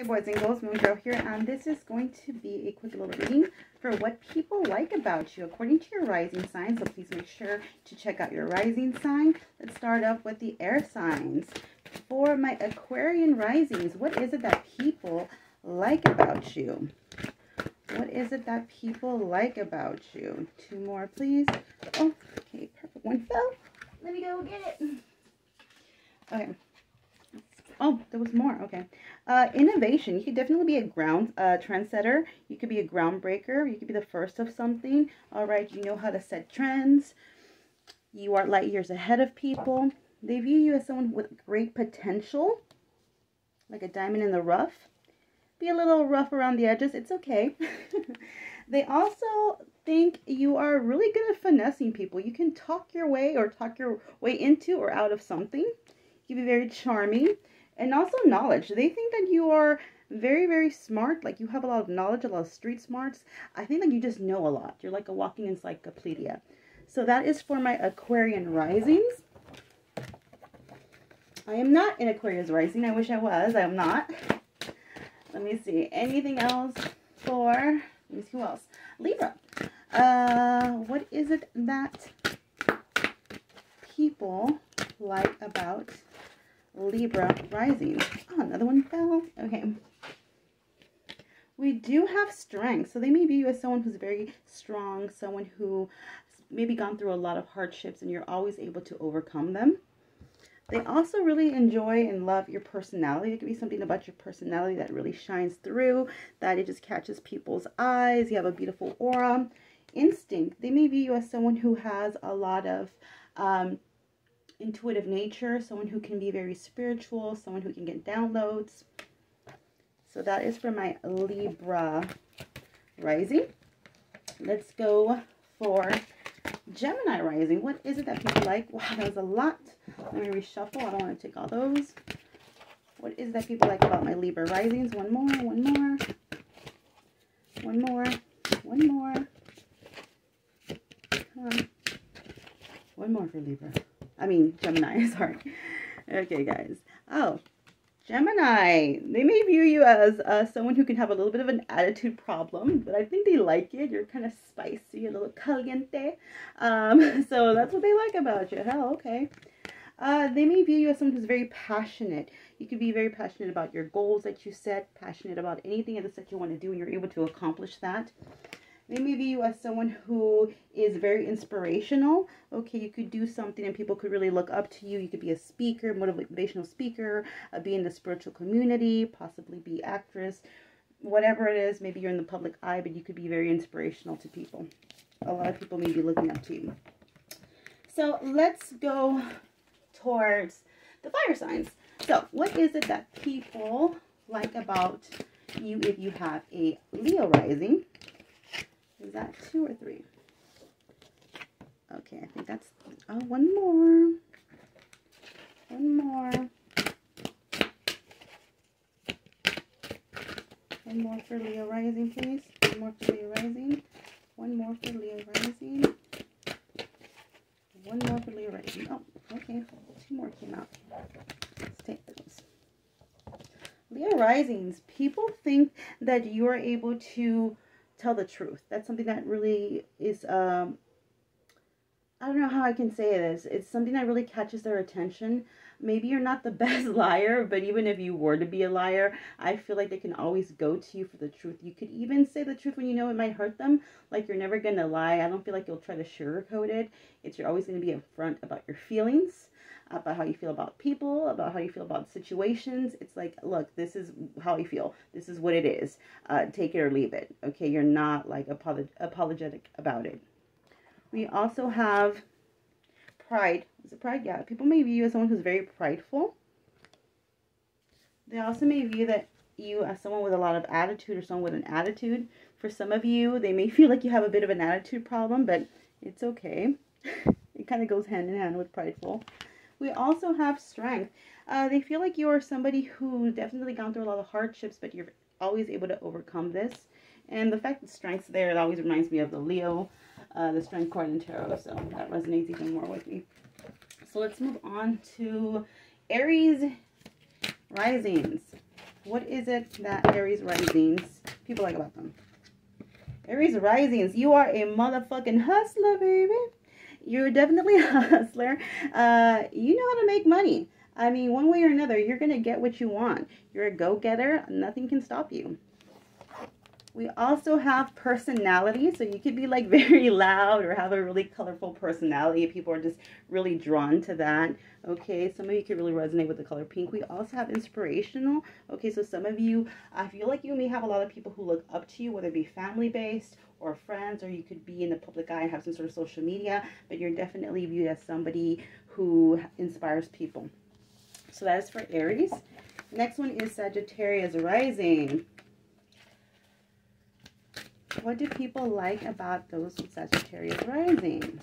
Hey boys and girls, Moon Girl here, and this is going to be a quick little reading for what people like about you according to your rising sign. So please make sure to check out your rising sign. Let's start off with the air signs. For my Aquarian risings, what is it that people like about you? What is it that people like about you? Two more, please. Oh, okay, perfect. One fell. Let me go get it. Okay. Oh, there was more. Okay. Innovation. You could definitely be a trendsetter. You could be a groundbreaker. You could be the first of something. All right. You know how to set trends. You are light years ahead of people. They view you as someone with great potential, like a diamond in the rough. Be a little rough around the edges. It's okay. They also think you are really good at finessing people. You can talk your way into or out of something. You can be very charming. And also knowledge. They think that you are very, very smart. Like you have a lot of knowledge, a lot of street smarts. I think that you just know a lot. You're like a walking encyclopedia. So that is for my Aquarian risings. I am not in Aquarius rising. I wish I was. I am not. Let me see. Anything else for, let me see who else. Libra. What is it that people like about Libra rising? Oh, another one fell. Okay. We do have strength. So they may view you as someone who's very strong, someone who maybe gone through a lot of hardships and you're always able to overcome them. They also really enjoy and love your personality. It could be something about your personality that really shines through, that it just catches people's eyes. You have a beautiful aura. Instinct. They may view you as someone who has a lot of intuitive nature, someone who can be very spiritual, someone who can get downloads. So that is for my Libra rising. Let's go for Gemini rising. What is it that people like? Wow, that was a lot. Let me reshuffle. I don't want to take all those. What is it that people like about my Libra risings? One more, one more, one more, one more. One more for Libra. I mean, Gemini, sorry. Okay, guys. Oh, Gemini. They may view you as someone who can have a little bit of an attitude problem, but I think they like it. You're kind of spicy, a little caliente. So that's what they like about you. Hell, okay. They may view you as someone who's very passionate. You could be very passionate about your goals that you set, passionate about anything else that you want to do, and you're able to accomplish that. They may view you as someone who is very inspirational. Okay, you could do something and people could really look up to you. You could be a speaker, motivational speaker, be in the spiritual community, possibly be actress, whatever it is. Maybe you're in the public eye, but you could be very inspirational to people. A lot of people may be looking up to you. So let's go towards the fire signs. So what is it that people like about you if you have a Leo rising? Is that 2 or 3? Okay, I think that's, oh, one more. One more. One more for Leo rising, please. One more for Leo rising. One more for Leo rising. One more for Leo rising. Oh, okay. 2 more came out. Let's take those. Leo risings. People think that you are able to tell the truth. That's something that really is, I don't know how I can say this. It's something that really catches their attention. Maybe you're not the best liar, but even if you were to be a liar, I feel like they can always go to you for the truth. You could even say the truth when you know it might hurt them. Like you're never going to lie. I don't feel like you'll try to sugarcoat it. You're always going to be upfront about your feelings, about how you feel about people, about how you feel about situations. It's like, look, this is how I feel. This is what it is. Take it or leave it. Okay, you're not like apologetic about it. We also have pride. Is it pride? Yeah. People may view you as someone who's very prideful. They also may view that you as someone with a lot of attitude or someone with an attitude. For some of you, they may feel like you have a bit of an attitude problem, but it's okay. It kind of goes hand in hand with prideful. We also have strength. They feel like you are somebody who definitely gone through a lot of hardships, but you're always able to overcome this. And the fact that strength's there, it always reminds me of the Leo, the strength card in tarot. So that resonates even more with me. So let's move on to Aries risings. What is it that Aries risings people like about them? Aries risings, you are a motherfucking hustler, baby. You're definitely a hustler. You know how to make money. I mean, one way or another, you're going to get what you want. You're a go-getter. Nothing can stop you. We also have personality. So you could be like very loud or have a really colorful personality. People are just really drawn to that. Okay, some of you could really resonate with the color pink. We also have inspirational. Okay, so some of you, I feel like you may have a lot of people who look up to you, whether it be family-based or friends, or you could be in the public eye and have some sort of social media, but you're definitely viewed as somebody who inspires people. So that is for Aries. Next one is Sagittarius rising. What do people like about those with Sagittarius rising?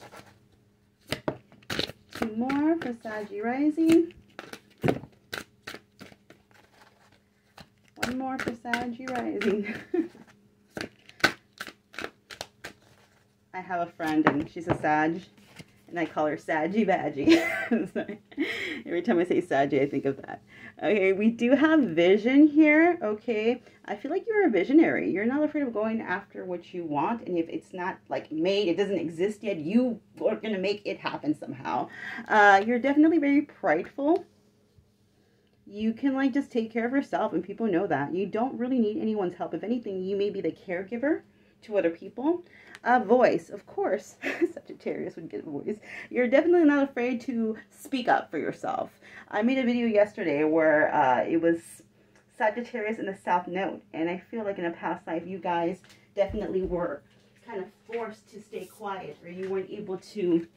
Two more for Saggy rising. One more for Saggy rising. I have a friend and she's a Sag, and I call her Saggy Badgy. Every time I say Saggy, I think of that. Okay, we do have vision here. Okay, I feel like you're a visionary. You're not afraid of going after what you want, and if it's not like made, it doesn't exist yet, you are gonna make it happen somehow. You're definitely very prideful. You can like just take care of yourself, and people know that. You don't really need anyone's help. If anything, you may be the caregiver to other people. Voice, of course. Sagittarius would get a voice. You're definitely not afraid to speak up for yourself. I made a video yesterday where it was Sagittarius in the South Node, and I feel like in a past life you guys definitely were kind of forced to stay quiet, or you weren't able to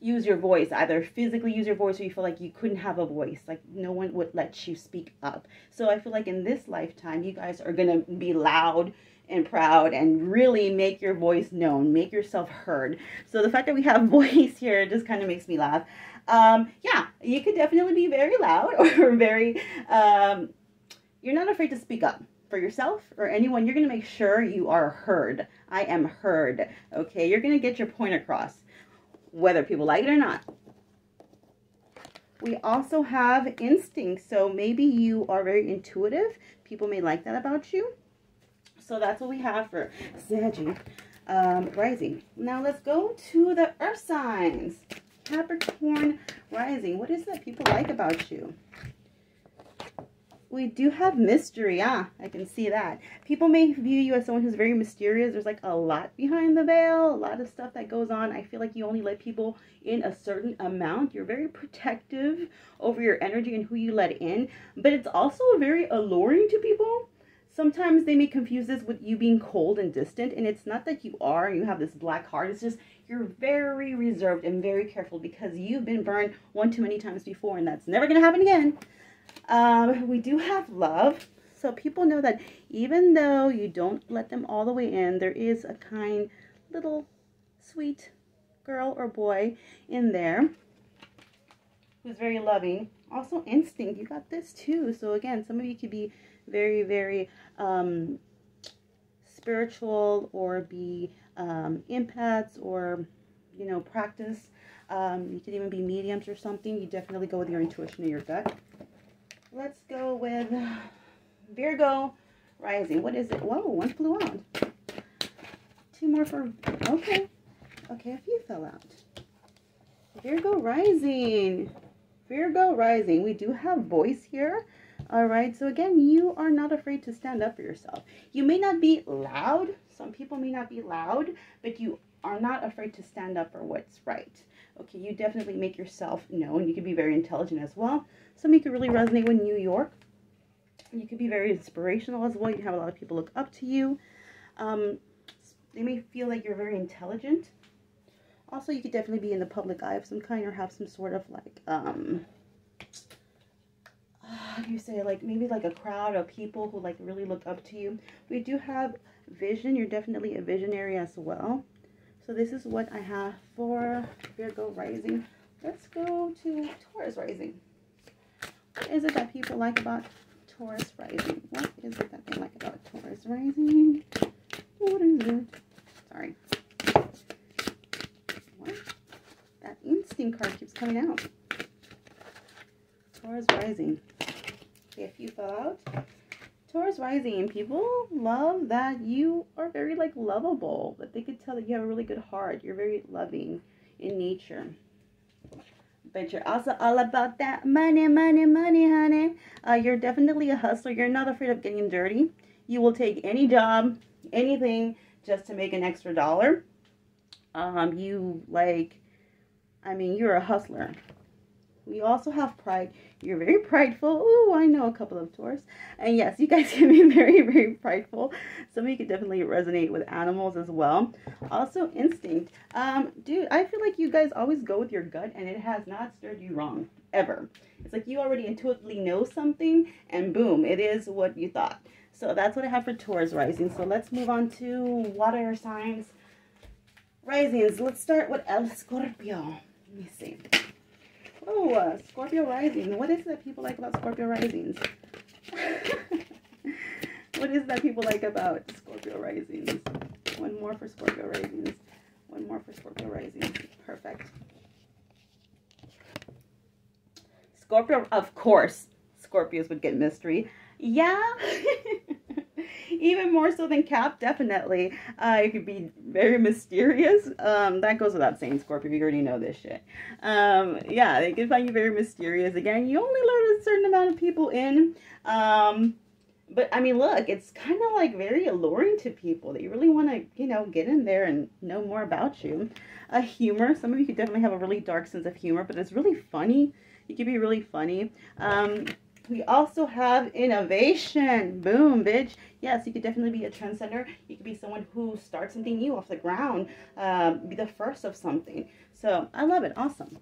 use your voice, either physically use your voice, or you feel like you couldn't have a voice, like no one would let you speak up. So I feel like in this lifetime you guys are gonna be loud and proud and really make your voice known, make yourself heard. So the fact that we have voice here just kind of makes me laugh. Yeah, you could definitely be very loud or very you're not afraid to speak up for yourself or anyone. You're gonna make sure you are heard. I am heard. Okay, you're gonna get your point across, whether people like it or not. We also have instinct. So maybe you are very intuitive. People may like that about you. So that's what we have for Saggy rising. Now let's go to the earth signs. Capricorn rising. What is that people like about you? We do have mystery. I can see that. People may view you as someone who's very mysterious. There's like a lot behind the veil, a lot of stuff that goes on. I feel like you only let people in a certain amount. You're very protective over your energy and who you let in, but it's also very alluring to people. Sometimes they may confuse this with you being cold and distant, and it's not that you are, you have this black heart. It's just you're very reserved and very careful because you've been burned one too many times before, and that's never going to happen again. We do have love. So people know that even though you don't let them all the way in, there is a kind little sweet girl or boy in there who's very loving. Also instinct, you got this too. So again, some of you could be very, very spiritual, or be empaths, or, you know, practice. You could even be mediums or something. You definitely go with your intuition and your gut. Let's go with Virgo rising. What is it? Whoa, one flew out. Two more for, okay, a few fell out. Virgo rising. Virgo rising. We do have voice here. All right, so again, you are not afraid to stand up for yourself. You may not be loud. Some people may not be loud, but you are not afraid to stand up for what's right. Okay, you definitely make yourself known. You can be very intelligent as well. Some of you could really resonate with New York. You could be very inspirational as well. You have a lot of people look up to you. They may feel like you're very intelligent. Also, you could definitely be in the public eye of some kind, or have some sort of like, how do you say, like maybe like a crowd of people who like really look up to you. We do have vision. You're definitely a visionary as well. So this is what I have for Virgo rising. Let's go to Taurus rising. What is it that people like about Taurus rising? What is it that they like about Taurus rising? What is it? Sorry. What? That instinct card keeps coming out. Taurus rising. Okay, a few fell out. Taurus rising, people love that you are very like lovable, that they could tell that you have a really good heart. You're very loving in nature. But you're also all about that money, money, money, honey. You're definitely a hustler. You're not afraid of getting dirty. You will take any job, anything, just to make an extra dollar. You're a hustler. We also have pride. You're very prideful. Ooh, I know a couple of Taurus. And yes, you guys can be very, very prideful. Some of you could definitely resonate with animals as well. Also, instinct. Dude, I feel like you guys always go with your gut and it has not stirred you wrong. Ever. It's like you already intuitively know something and boom, it is what you thought. So that's what I have for Taurus rising. So let's move on to water signs. Risings. Let's start with El Scorpio. Let me see. Oh, Scorpio rising. What is it that people like about Scorpio risings? What is that people like about Scorpio risings? One more for Scorpio risings. One more for Scorpio risings. Perfect. Scorpio, of course, Scorpios would get mystery. Yeah. Even more so than Cap, definitely. It could be very mysterious. That goes without saying, Scorpio. You already know this shit. Yeah, they can find you very mysterious. Again, you only let a certain amount of people in. But, I mean, look, it's kind of like very alluring to people that you really want to, you know, get in there and know more about you. Humor. Some of you could definitely have a really dark sense of humor, but it's really funny. You could be really funny. We also have innovation. Boom, bitch. Yes, you could definitely be a trendsetter. You could be someone who starts something new off the ground. Be the first of something. So, I love it. Awesome.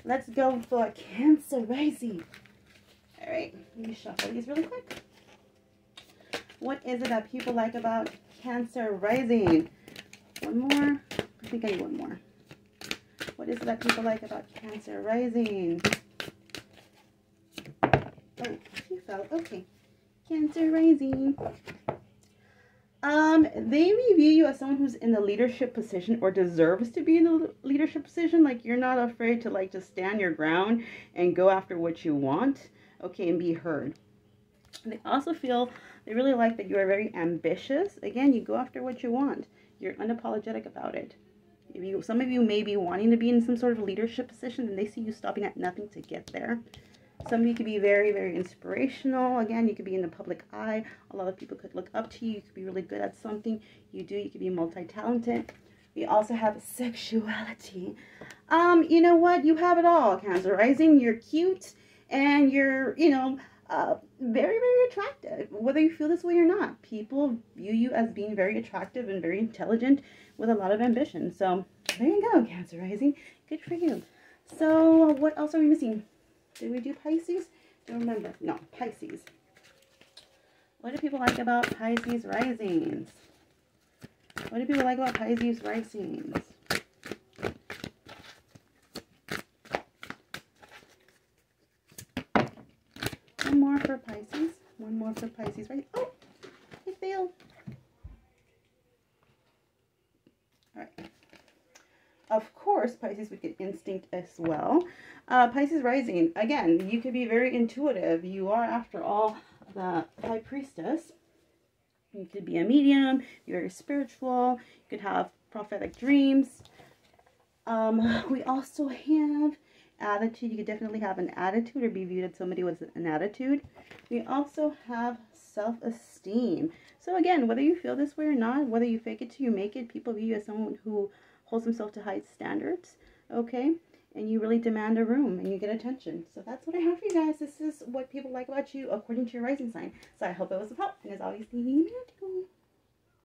Let's go for Cancer rising. All right. Let me shuffle these really quick. What is it that people like about Cancer rising? One more. I think I need one more. What is it that people like about Cancer rising? Oh, she fell. Okay. Cancer rising. They review you as someone who's in a leadership position or deserves to be in a leadership position. Like, you're not afraid to, like, just stand your ground and go after what you want. Okay, and be heard. They also feel they really like that you are very ambitious. Again, you go after what you want. You're unapologetic about it. Some of you may be wanting to be in some sort of leadership position, and they see you stopping at nothing to get there. Some of you could be very, very inspirational. Again, you could be in the public eye. A lot of people could look up to you. You could be really good at something you do. You could be multi-talented. We also have sexuality. You know what? You have it all, Cancer rising. You're cute and you're, very, very attractive. Whether you feel this way or not, people view you as being very attractive and very intelligent with a lot of ambition. So there you go, Cancer rising. Good for you. So what else are we missing? Did we do Pisces? Don't remember. No, Pisces. What do people like about Pisces risings? What do people like about Pisces risings? One more for Pisces. One more for Pisces, right? Oh, it failed. All right. Of course, Pisces would get instinct as well. Pisces rising, again, you could be very intuitive. You are, after all, the High Priestess. You could be a medium, you're very spiritual, you could have prophetic dreams. We also have attitude. You could definitely have an attitude or be viewed as somebody with an attitude. We also have self-esteem. So again, whether you feel this way or not, whether you fake it till you make it, people view you as someone who holds himself to high standards, okay? And you really demand a room and you get attention. So that's what I have for you guys. This is what people like about you according to your rising sign. So I hope it was of help. And as always, leave me a